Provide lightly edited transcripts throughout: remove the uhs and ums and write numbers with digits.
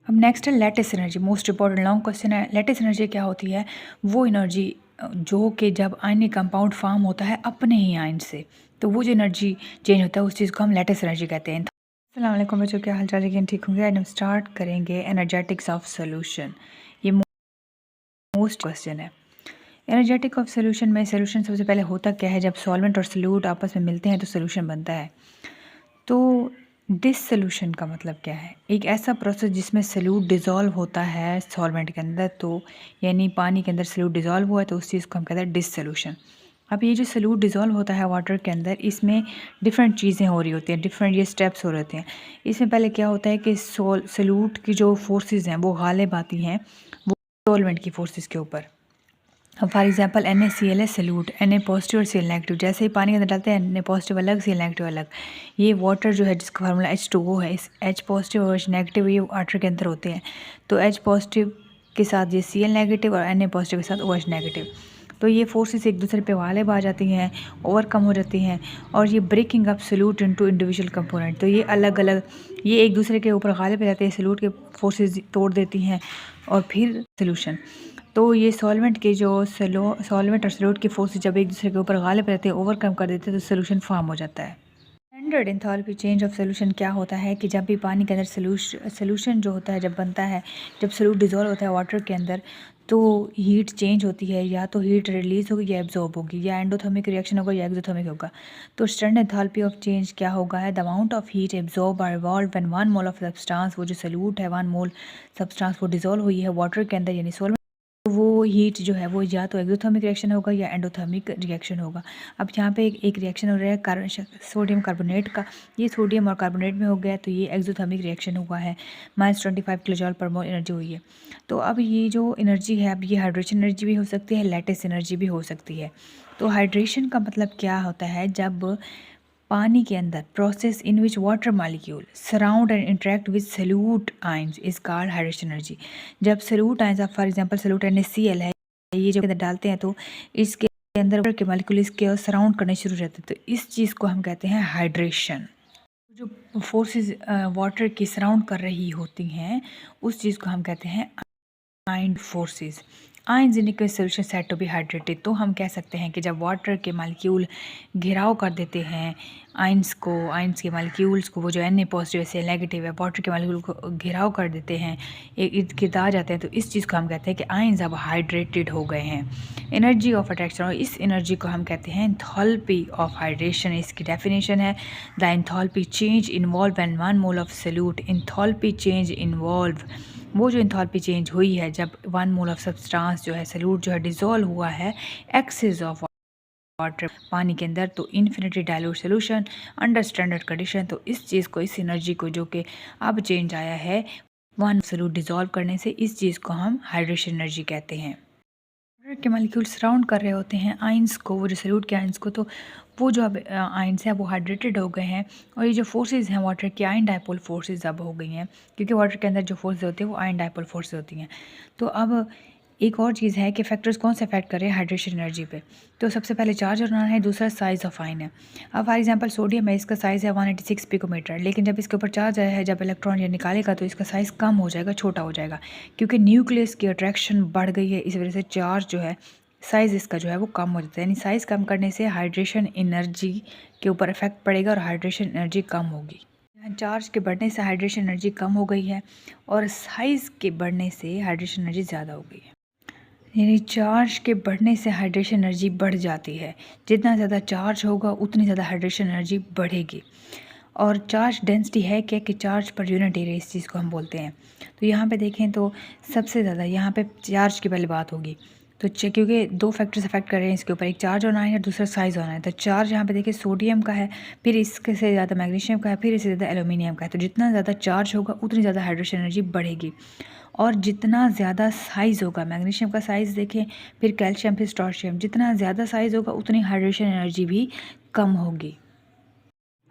अब नेक्स्ट है lattice energy, most important long question है। लेटिस एनर्जी क्या होती है? वो एनर्जी जो कि जब आयनिक कंपाउंड फॉर्म होता है अपने ही आयन से, तो वो जो एनर्जी चेंज होता है उस चीज़ को हम लेटिस एनर्जी कहते हैं। अस्सलाम वालेकुम बच्चों, क्या हाल चाल है? ठीक होंगे। हम स्टार्ट करेंगे एनर्जेटिक्स ऑफ सोल्यूशन। ये मोस्ट क्वेश्चन है। एनर्जेटिक ऑफ सोल्यूशन में सोल्यूशन सबसे पहले होता क्या है? जब सॉल्वेंट और सोल्यूट आपस में मिलते हैं तो सोल्यूशन बनता है। तो डिसोल्यूशन का मतलब क्या है? एक ऐसा प्रोसेस जिसमें सोल्यूट डिज़ोल्व होता है सॉल्वेंट के अंदर, तो यानी पानी के अंदर सोल्यूट डिज़ोल्व हुआ है तो उस चीज़ को हम कहते हैं डिसोल्यूशन। अब ये जो सोल्यूट डिज़ोल्व होता है वाटर के अंदर, इसमें डिफरेंट चीज़ें हो रही होती हैं, डिफरेंट ये स्टेप्स हो रहे होते हैं। इसमें पहले क्या होता है कि सोल्यूट की जो फोर्सेस हैं वो गालिब आती हैं वो सॉल्वेंट की फोर्सेस के ऊपर। फॉर एग्जाम्पल NaCl है सल्यूट, Na पॉजिटिव और Cl नेगेटिव। जैसे ही पानी के अंदर डालते हैं Na पॉजिटिव अलग, Cl नेगेटिव अलग। ये वाटर जो है जिसका फार्मूला H2O है, इस H पॉजिटिव और H नेगेटिव ये वाटर के अंदर होते हैं। तो H पॉजिटिव के साथ ये Cl नेगेटिव और Na पॉजिटिव के साथ OH नेगेटिव। तो ये फोर्सेस एक दूसरे पे गालिब आ जाती हैं, ओवरकम हो जाती हैं, और ये breaking up solute into individual component. तो ये अलग अलग ये एक दूसरे के ऊपर गालिब आ जाते हैं, सल्यूट के फोर्सेस तोड़ देती हैं और फिर सोल्यूशन। तो ये सॉल्वेंट के जो सॉल्वेंट और सल्यूट की फोर्स जब एक दूसरे के ऊपर गालिब रहते हैं, ओवरकम कर देते हैं, तो सोल्यूशन फॉर्म हो जाता है। Standard enthalpy change of solution क्या होता है कि जब भी पानी के अंदर सोल्यूशन जो होता है जब बनता है, जब सोल्यूट डिजोल्व होता है वाटर के अंदर, तो हीट चेंज होती है, या तो हीट रिलीज होगी या एब्जॉर्ब होगी, या एंडोथर्मिक रिएक्शन होगा या एक्सोथर्मिक होगा। तो स्टैंडर्ड एंथैल्पी ऑफ चेंज क्या होगा है? The amount of heat absorb और evolve when 1 mole of substance, वो जो सोल्यूट है 1 मोल सब्सटेंस वो डिजोल्व हुई है वाटर के अंदर यानी सॉल्वेंट, तो वो हीट जो है वो या तो एक्सोथर्मिक रिएक्शन होगा या एंडोथर्मिक रिएक्शन होगा। अब यहाँ पे एक रिएक्शन हो रहा है सोडियम कार्बोनेट का, ये सोडियम और कार्बोनेट में हो गया, तो ये एक्सोथर्मिक रिएक्शन हुआ है। -25 किलो जॉल पर मोल एनर्जी हुई है। तो अब ये जो एनर्जी है, अब ये हाइड्रेशन एनर्जी भी हो सकती है, लैटिस एनर्जी भी हो सकती है। तो हाइड्रेशन का मतलब क्या होता है? जब पानी के अंदर process in which water molecule surround and interact with solute ions is called hydration energy. जब solute ions, for example solute NaCl है, ये जो अंदर डालते हैं तो इसके अंदर वाटर के मॉलिक्यूल इसके सराउंड करने शुरू हो जाते हैं, तो इस चीज़ को हम कहते हैं हाइड्रेशन। जो फोर्सेस वाटर की सराउंड कर रही होती हैं उस चीज़ को हम कहते हैं ion forces. Ions in aqueous solution set to be hydrated. तो हम कह सकते हैं कि जब वाटर के मॉलिक्यूल घेराव कर देते हैं आयंस को, आयंस के मॉलिक्यूल्स को, वो जो Na पॉजिटिव से नेगेटिव है वाटर के मॉलिक्यूल को घेराव कर देते हैं, इर्द गिर्द आ जाते हैं, तो इस चीज़ को हम कहते हैं कि आयंस अब हाइड्रेटेड हो गए हैं। एनर्जी ऑफ अट्रैक्शन, और इस एनर्जी को हम कहते हैं एंथैल्पी ऑफ हाइड्रेशन। इसकी डेफिनेशन है the enthalpy change involve when 1 mole of solute. Enthalpy change involve, वो जो एंथैल्पी चेंज हुई है जब 1 मोल ऑफ सब्सटेंस जो है सल्यूट जो है डिज़ोल्व हुआ है एक्सेस ऑफ वाटर पानी के अंदर, तो infinity dilute solution under standard condition. तो इस चीज़ को, इस एनर्जी को जो कि अब चेंज आया है 1 सल्यूट डिज़ोल्व करने से, इस चीज़ को हम हाइड्रेशन एनर्जी कहते हैं। वाटर के मॉलिक्यूल सराउंड कर रहे होते हैं आयंस को, वो जो सल्यूट के आयंस को, तो वो जो अब आयंस हैं वो हाइड्रेटेड हो गए हैं, और ये जो फोर्सेस हैं वाटर की आयन डायपोल फोर्सेस अब हो गई हैं, क्योंकि वाटर के अंदर जो फोर्सेस होती हैं वो आयन डायपोल फोर्सेस होती हैं। तो अब एक और चीज़ है कि फैक्टर्स कौन से अफेक्ट कर रहे हैं हाइड्रेशन एनर्जी पे। तो सबसे पहले चार्ज होना है, दूसरा साइज़ ऑफ आयन है। अब फॉर एग्जांपल सोडियम है, इसका साइज़ है 186 पिकोमीटर, लेकिन जब इसके ऊपर चार्ज आया है, जब इलेक्ट्रॉन ये निकालेगा तो इसका साइज़ कम हो जाएगा, छोटा हो जाएगा, क्योंकि न्यूक्लियस की अट्रैक्शन बढ़ गई है, इस वजह से चार्ज जो है साइज़ इसका जो है वो कम हो जाता है। यानी साइज़ कम करने से हाइड्रेशन एनर्जी के ऊपर इफेक्ट पड़ेगा और हाइड्रेशन एनर्जी कम होगी। यहाँ चार्ज के बढ़ने से हाइड्रेशन एनर्जी कम हो गई है, और साइज़ के बढ़ने से हाइड्रेशन एनर्जी ज़्यादा हो गई है। यानी चार्ज के बढ़ने से हाइड्रेशन एनर्जी बढ़ जाती है। जितना ज़्यादा चार्ज होगा उतनी ज़्यादा हाइड्रेशन एनर्जी बढ़ेगी। और चार्ज डेंसिटी है क्या कि चार्ज पर यूनिट एरिया, इस चीज़ को हम बोलते हैं। तो यहाँ पे देखें तो सबसे ज़्यादा यहाँ पे चार्ज की पहले बात होगी। तो क्योंकि दो फैक्टर्स अफेक्ट कर रहे हैं इसके ऊपर, एक चार्ज होना है और दूसरा साइज़ होना है। तो चार्ज यहाँ पे देखिए सोडियम का है, फिर इसके से ज़्यादा मैग्नीशियम का है, फिर इससे ज़्यादा एल्यूमिनियम का है। तो जितना ज़्यादा चार्ज होगा उतनी ज़्यादा हाइड्रेशन एनर्जी बढ़ेगी, और जितना ज़्यादा साइज़ होगा, मैग्नीशियम का साइज़ देखें, फिर कैल्शियम, फिर पोटेशियम, जितना ज़्यादा साइज़ होगा उतनी हाइड्रेशन एनर्जी भी कम होगी।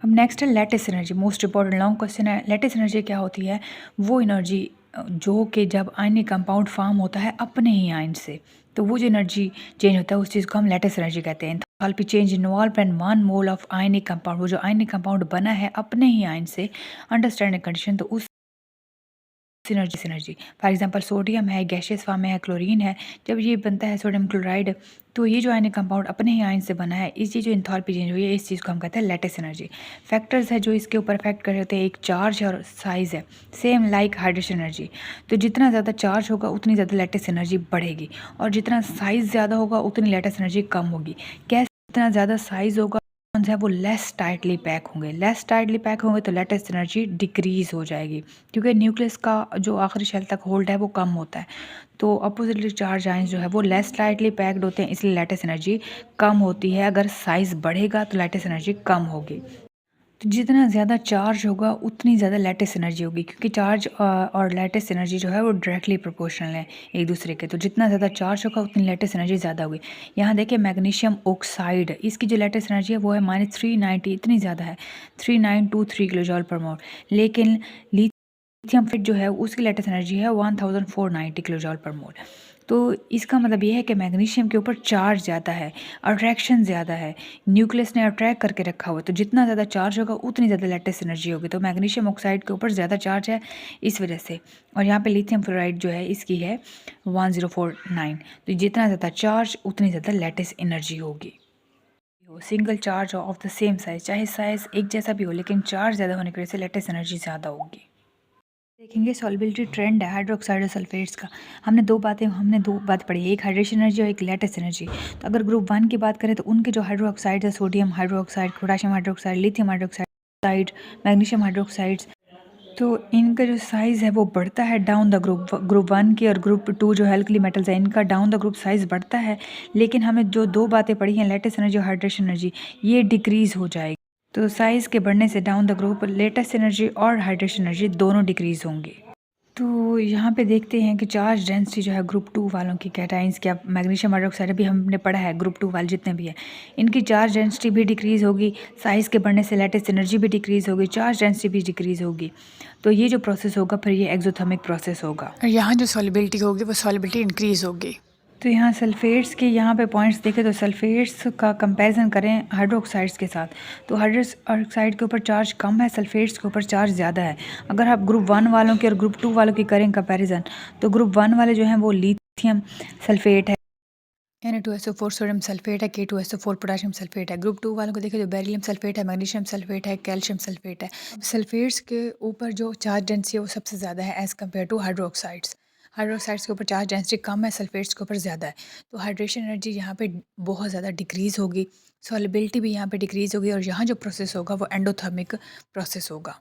अब नेक्स्ट है lattice energy, most important long question है। लेटिस एनर्जी क्या होती है? वो एनर्जी जो कि जब आयनिक कंपाउंड फॉर्म होता है अपने ही आयन से, तो वो जो एनर्जी चेंज होता है उस चीज़ को हम लेटिस एनर्जी कहते हैं। Enthalpy change involve when 1 mole of ionic compound, वो जो आयनिक कंपाउंड बना है अपने ही आयन से अंडर स्टैंडर्ड कंडीशन, तो उस सिनर्जी फॉर एग्जांपल सोडियम है, गैसियस फॉर्म में है, क्लोरीन है। जब ये बनता है सोडियम क्लोराइड, तो ये जो आयनिक कंपाउंड अपने ही आयन से बना है, इसकी जो इंथैल्पी चेंज हुई है, इस चीज़ को हम कहते हैं लैटिस एनर्जी। फैक्टर्स है जो इसके ऊपर अफेक्ट कर रहे होते हैं, एक चार्ज और साइज़ है, सेम लाइक हाइड्रोजन एनर्जी। तो जितना ज़्यादा चार्ज होगा उतनी ज़्यादा लैटिस एनर्जी बढ़ेगी, और जितना साइज़ ज़्यादा होगा उतनी लैटिस एनर्जी कम होगी। कैसे? जितना ज़्यादा साइज़ होगा है वो लेस टाइटली पैक होंगे, लेस टाइटली पैक होंगे तो लैटिस एनर्जी डिक्रीज हो जाएगी, क्योंकि न्यूक्लियस का जो आखिरी शेल तक होल्ड है वो कम होता है। तो अपोजिटली चार्ज आयंस जो है वो लेस टाइटली पैक्ड होते हैं, इसलिए लैटिस एनर्जी कम होती है। अगर साइज़ बढ़ेगा तो लैटिस एनर्जी कम होगी। तो जितना ज़्यादा चार्ज होगा उतनी ज़्यादा लैटिस एनर्जी होगी, क्योंकि चार्ज और लैटिस एनर्जी जो है वो डायरेक्टली प्रोपोर्शनल है एक दूसरे के। तो जितना ज़्यादा चार्ज होगा उतनी लैटिस एनर्जी ज़्यादा होगी। यहाँ देखिए मैग्नीशियम ऑक्साइड, इसकी जो लैटिस एनर्जी है वो है -390, इतनी ज़्यादा है, 3923 किलो जॉल पर मोल। लेकिन लिथियम फिट जो है उसकी लैटिस एनर्जी है 1490 किलो जॉल पर मोल। तो इसका मतलब ये है कि मैग्नीशियम के ऊपर चार्ज ज़्यादा है, अट्रैक्शन ज़्यादा है, न्यूक्लियस ने अट्रैक्ट करके रखा हुआ है। तो जितना ज़्यादा चार्ज होगा उतनी ज़्यादा लैटिस एनर्जी होगी। तो मैग्नीशियम ऑक्साइड के ऊपर ज़्यादा चार्ज है इस वजह से। और यहाँ पे लिथियम फ्लोराइड जो है इसकी है 1049। तो जितना ज़्यादा चार्ज उतनी ज़्यादा लैटिस एनर्जी होगी। Single charge of the same size, चाहे साइज एक जैसा भी हो, लेकिन चार्ज ज़्यादा होने की वजह से लैटिस एनर्जी ज़्यादा होगी। देखेंगे सॉल्बिलिटी ट्रेंड है हाइड्रोक्साइड और सल्फेट्स का। हमने दो बात पढ़ी, एक हाइड्रेशन एनर्जी और एक लैटिस एनर्जी। तो अगर ग्रुप 1 की बात करें तो उनके जो हाइड्रोक्साइड है, sodium hydroxide, potassium hydroxide, lithium hydroxide, magnesium hydroxides, तो इनका जो साइज़ है वो बढ़ता है डाउन द ग्रुप 1 की, और ग्रुप 2 जो एल्कली मेटल्स है इनका डाउन द ग्रुप साइज़ बढ़ता है। लेकिन हमें जो दो बातें पढ़ी हैं, लैटिस एनर्जी और हाइड्रेशन एनर्जी, ये डिक्रीज़ हो जाएगी। तो साइज़ के बढ़ने से down the group latest energy और हाइड्रेशन एनर्जी दोनों डिक्रीज़ होंगे। तो यहाँ पे देखते हैं कि चार्ज डेंसिटी जो है ग्रुप 2 वालों की, कैटाइंस क्या, मैग्नीशियम हाइड्रोक्साइड अभी हमने पढ़ा है, ग्रुप 2 वाले जितने भी हैं इनकी चार्ज डेंसिटी भी डिक्रीज़ होगी, साइज़ के बढ़ने से लैटिस एनर्जी भी डिक्रीज़ होगी, चार्ज डेंसिटी भी डिक्रीज़ होगी। तो ये जो प्रोसेस होगा फिर ये एक्सोथर्मिक प्रोसेस होगा। यहाँ जो सॉल्युबिलिटी होगी वो सॉल्युबिलिटी इंक्रीज़ होगी। तो यहाँ सल्फेट्स के यहाँ पे पॉइंट्स देखें तो सल्फेट्स का कंपैरिजन करें हाइड्रोक्साइड्स के साथ, तो हाइड्रोक्साइड के ऊपर चार्ज कम है, सल्फेट्स के ऊपर चार्ज ज़्यादा है। अगर आप ग्रुप 1 वालों की और ग्रुप 2 वालों की करें कंपैरिजन, तो ग्रुप 1 वाले जो हैं वो लिथियम सल्फेट है, Na2SO4 सोडियम सल्फेट है, K2SO4 पोटाशियम सल्फेट है। ग्रुप 2 वालों को देखें तो बेरिलियम सल्फेट है, मैग्नीशियम सल्फेट है, कैल्शियम सल्फेट है। अब सल्फेट्स के ऊपर जो चार्ज डेंसिटी है वो सबसे ज़्यादा है as compared to hydroxides. Hydroxides के ऊपर चार्ज डेंसिटी कम है, सल्फेट्स के ऊपर ज़्यादा है। तो हाइड्रेशन एनर्जी यहाँ पे बहुत ज़्यादा डिक्रीज़ होगी, सॉल्युबिलिटी भी यहाँ पे डिक्रीज़ होगी, और यहाँ जो प्रोसेस होगा वो एंडोथर्मिक प्रोसेस होगा।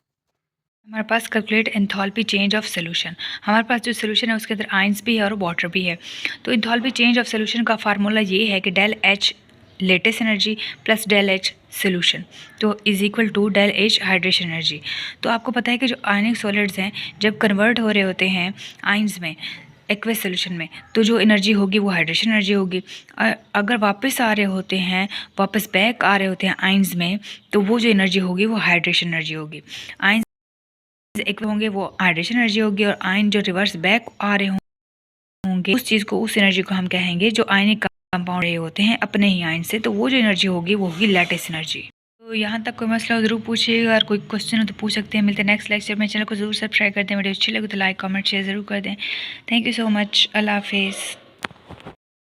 हमारे पास calculate enthalpy change of solution, हमारे पास जो सोल्यूशन है उसके अंदर आयंस भी है और वाटर भी है। तो एंथैल्पी चेंज ऑफ सोल्यूशन का फार्मूला ये है कि del H lattice energy plus del H solution तो is equal to del H hydration energy. तो आपको पता है कि जो आयनिक सॉलिड्स हैं जब कन्वर्ट हो रहे होते हैं आयंस में एक्वेस सोल्यूशन में, तो जो एनर्जी होगी वो हाइड्रेशन एनर्जी होगी। अगर वापस आ रहे होते हैं, वापस बैक आ रहे होते हैं आयंस में, तो वो जो एनर्जी होगी वो हाइड्रेशन एनर्जी होगी। आयंस एक होंगे वो हाइड्रेशन एनर्जी होगी, और आयन जो रिवर्स बैक आ रहे होंगे उस चीज़ को, उस एनर्जी को हम कहेंगे जो आयनिक कंपाउंड रहे होते हैं अपने ही आयन से, तो वो जो एनर्जी होगी वो होगी लैटिस एनर्जी। तो यहाँ तक कोई मसला हो ज़रूर पूछिएगा, अगर कोई क्वेश्चन हो तो पूछ सकते हैं। मिलते हैं नेक्स्ट लेक्चर में। चैनल को जरूर सब्सक्राइब कर दें, वीडियो अच्छी लगे तो लाइक कमेंट शेयर ज़रूर कर दें। थैंक यू सो मच, अल्लाह हाफिज़।